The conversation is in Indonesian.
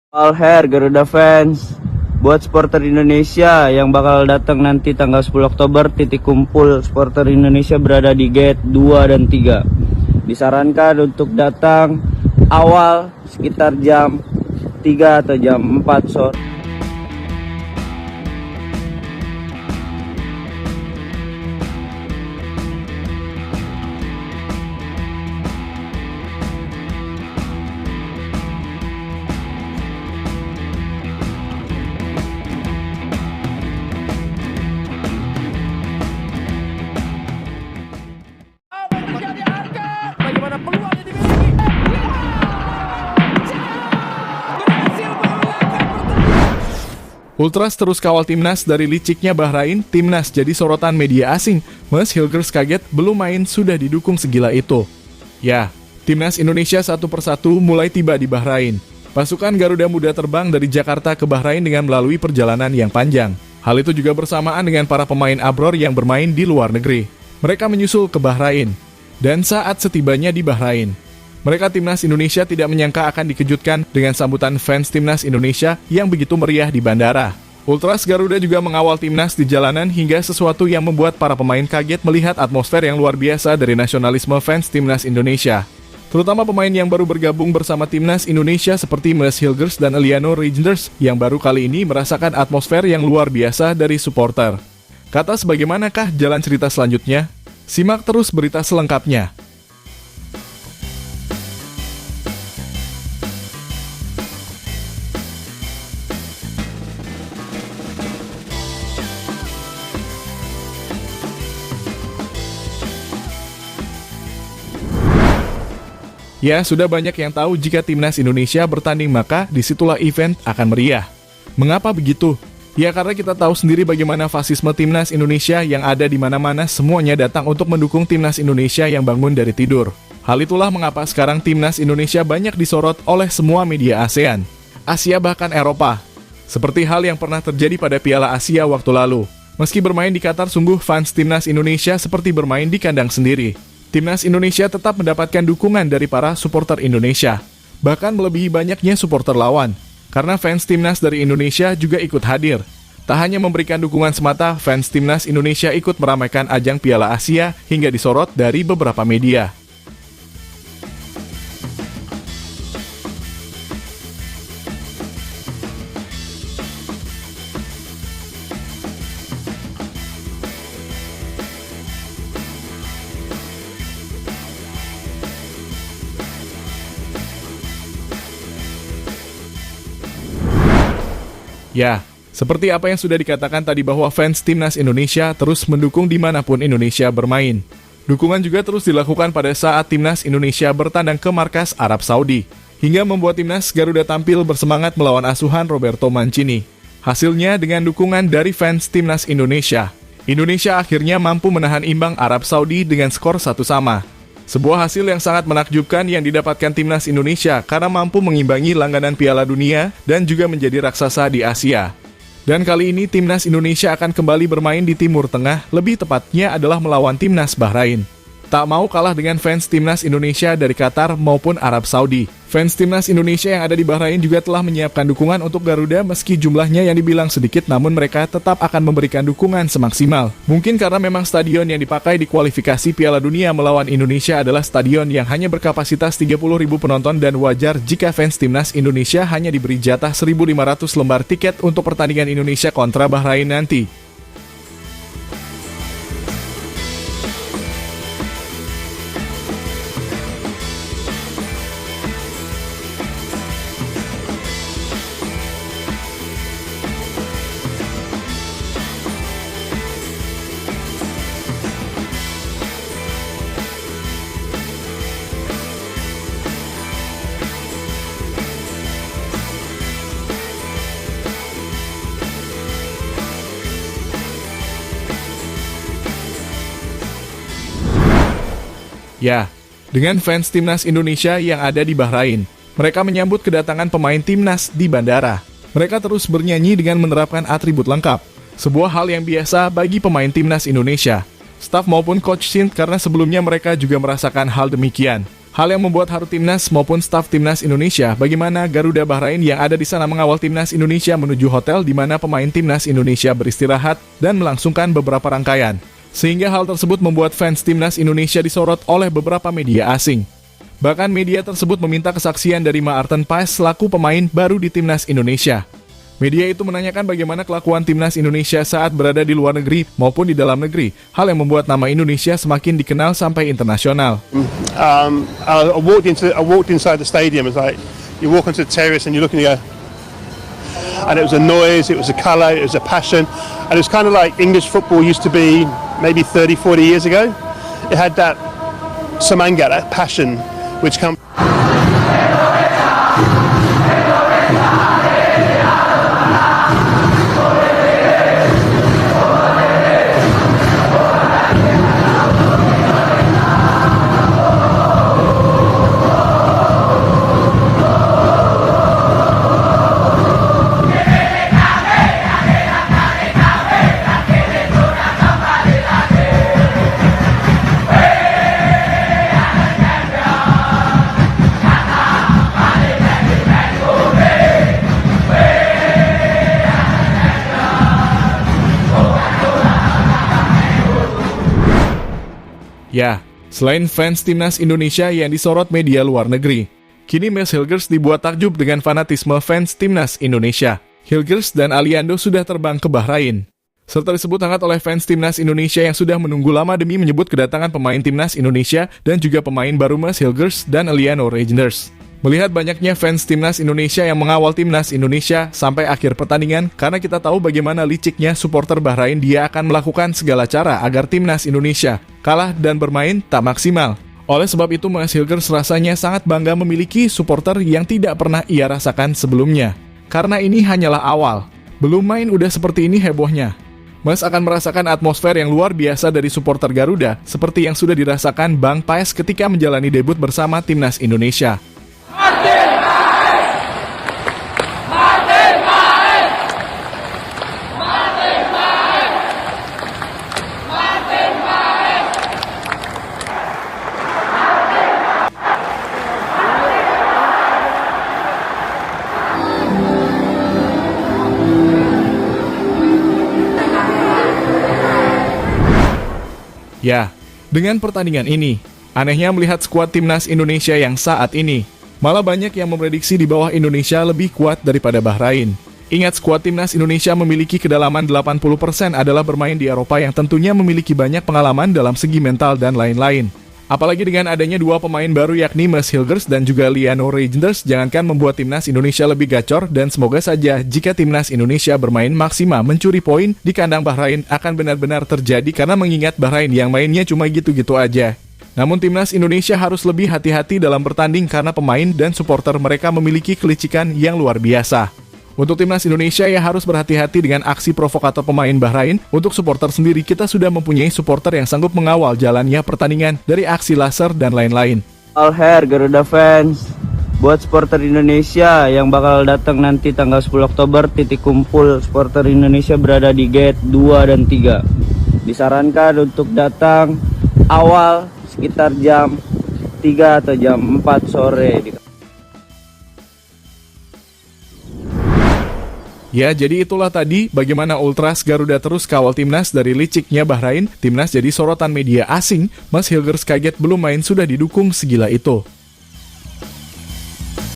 All hair Garuda fans, buat supporter Indonesia yang bakal datang nanti tanggal 10 Oktober, titik kumpul supporter Indonesia berada di gate 2 dan 3. Disarankan untuk datang awal sekitar jam 3 atau jam 4 sore. Bagaimana peluang yang dimiliki? Berhasil mengalahkan Ultras terus kawal timnas dari liciknya Bahrain, timnas jadi sorotan media asing. Mas Hilgers kaget belum main sudah didukung segila itu. Ya, timnas Indonesia satu persatu mulai tiba di Bahrain. Pasukan Garuda Muda terbang dari Jakarta ke Bahrain dengan melalui perjalanan yang panjang. Hal itu juga bersamaan dengan para pemain Abror yang bermain di luar negeri. Mereka menyusul ke Bahrain. Dan saat setibanya di Bahrain, mereka timnas Indonesia tidak menyangka akan dikejutkan dengan sambutan fans timnas Indonesia yang begitu meriah di bandara. Ultras Garuda juga mengawal timnas di jalanan hingga sesuatu yang membuat para pemain kaget melihat atmosfer yang luar biasa dari nasionalisme fans timnas Indonesia. Terutama pemain yang baru bergabung bersama timnas Indonesia seperti Mas Hilgers dan Eliano Reijnders yang baru kali ini merasakan atmosfer yang luar biasa dari supporter. Kata sebagaimanakah jalan cerita selanjutnya? Simak terus berita selengkapnya. Ya, sudah banyak yang tahu jika timnas Indonesia bertanding maka disitulah event akan meriah. Mengapa begitu? Ya karena kita tahu sendiri bagaimana fasisme timnas Indonesia yang ada di mana-mana semuanya datang untuk mendukung timnas Indonesia yang bangun dari tidur. Hal itulah mengapa sekarang timnas Indonesia banyak disorot oleh semua media ASEAN, Asia bahkan Eropa. Seperti hal yang pernah terjadi pada Piala Asia waktu lalu. Meski bermain di Qatar, sungguh fans timnas Indonesia seperti bermain di kandang sendiri. Timnas Indonesia tetap mendapatkan dukungan dari para supporter Indonesia. Bahkan melebihi banyaknya supporter lawan. Karena fans timnas dari Indonesia juga ikut hadir. Tak hanya memberikan dukungan semata, fans timnas Indonesia ikut meramaikan ajang Piala Asia hingga disorot dari beberapa media. Ya, seperti apa yang sudah dikatakan tadi bahwa fans timnas Indonesia terus mendukung dimanapun Indonesia bermain. Dukungan juga terus dilakukan pada saat timnas Indonesia bertandang ke markas Arab Saudi, hingga membuat timnas Garuda tampil bersemangat melawan asuhan Roberto Mancini. Hasilnya dengan dukungan dari fans timnas Indonesia, Indonesia akhirnya mampu menahan imbang Arab Saudi dengan skor 1-1. Sebuah hasil yang sangat menakjubkan yang didapatkan timnas Indonesia karena mampu mengimbangi langganan Piala Dunia dan juga menjadi raksasa di Asia. Dan kali ini timnas Indonesia akan kembali bermain di Timur Tengah, lebih tepatnya adalah melawan timnas Bahrain. Tak mau kalah dengan fans timnas Indonesia dari Qatar maupun Arab Saudi. Fans timnas Indonesia yang ada di Bahrain juga telah menyiapkan dukungan untuk Garuda meski jumlahnya yang dibilang sedikit, namun mereka tetap akan memberikan dukungan semaksimal. Mungkin karena memang stadion yang dipakai di kualifikasi Piala Dunia melawan Indonesia adalah stadion yang hanya berkapasitas 30.000 penonton dan wajar jika fans timnas Indonesia hanya diberi jatah 1.500 lembar tiket untuk pertandingan Indonesia kontra Bahrain nanti. Ya, dengan fans timnas Indonesia yang ada di Bahrain, mereka menyambut kedatangan pemain timnas di bandara. Mereka terus bernyanyi dengan menerapkan atribut lengkap, sebuah hal yang biasa bagi pemain timnas Indonesia. Staf maupun Coach Shin karena sebelumnya mereka juga merasakan hal demikian. Hal yang membuat haru timnas maupun staf timnas Indonesia, bagaimana Garuda Bahrain yang ada di sana mengawal timnas Indonesia menuju hotel di mana pemain timnas Indonesia beristirahat dan melangsungkan beberapa rangkaian. Sehingga hal tersebut membuat fans timnas Indonesia disorot oleh beberapa media asing. Bahkan media tersebut meminta kesaksian dari Maarten Paes selaku pemain baru di timnas Indonesia. Media itu menanyakan bagaimana kelakuan timnas Indonesia saat berada di luar negeri maupun di dalam negeri, hal yang membuat nama Indonesia semakin dikenal sampai internasional. I walked inside the stadium. It's like you walk onto the terrace and you look and you go, and it was a noise, it was a colour, it was a passion, and it was kind of like English football used to be maybe 30, 40 years ago. It had that samanga, that passion, which comes. Ya, selain fans timnas Indonesia yang disorot media luar negeri, kini Mes Hilgers dibuat takjub dengan fanatisme fans timnas Indonesia. Hilgers dan Aliando sudah terbang ke Bahrain. Serta disebut hangat oleh fans timnas Indonesia yang sudah menunggu lama demi menyebut kedatangan pemain timnas Indonesia dan juga pemain baru Mes Hilgers dan Eliano Reijnders. Melihat banyaknya fans timnas Indonesia yang mengawal timnas Indonesia sampai akhir pertandingan, karena kita tahu bagaimana liciknya supporter Bahrain, dia akan melakukan segala cara agar timnas Indonesia kalah dan bermain tak maksimal. Oleh sebab itu, Mes Hilgers rasanya sangat bangga memiliki supporter yang tidak pernah ia rasakan sebelumnya. Karena ini hanyalah awal. Belum main udah seperti ini hebohnya. Mas akan merasakan atmosfer yang luar biasa dari supporter Garuda, seperti yang sudah dirasakan Bang Paes ketika menjalani debut bersama timnas Indonesia. Ya, dengan pertandingan ini, anehnya melihat skuad timnas Indonesia yang saat ini, malah banyak yang memprediksi di bawah Indonesia lebih kuat daripada Bahrain. Ingat, skuad timnas Indonesia memiliki kedalaman 80% adalah bermain di Eropa yang tentunya memiliki banyak pengalaman dalam segi mental dan lain-lain. Apalagi dengan adanya dua pemain baru yakni Mes Hilgers dan juga Eliano Reijnders, jangankan membuat timnas Indonesia lebih gacor, dan semoga saja jika timnas Indonesia bermain maksimal mencuri poin di kandang Bahrain akan benar-benar terjadi, karena mengingat Bahrain yang mainnya cuma gitu-gitu aja. Namun timnas Indonesia harus lebih hati-hati dalam bertanding karena pemain dan supporter mereka memiliki kelicikan yang luar biasa. Untuk timnas Indonesia ya harus berhati-hati dengan aksi provokator pemain Bahrain. Untuk supporter sendiri, kita sudah mempunyai supporter yang sanggup mengawal jalannya pertandingan dari aksi laser dan lain-lain. All hair Garuda fans, buat supporter Indonesia yang bakal datang nanti tanggal 10 Oktober, titik kumpul supporter Indonesia berada di gate 2 dan 3. Disarankan untuk datang awal sekitar jam 3 atau jam 4 sore. Ya, jadi itulah tadi bagaimana Ultras Garuda terus kawal timnas dari liciknya Bahrain. Timnas jadi sorotan media asing. Mes Hilgers kaget belum main sudah didukung segila itu.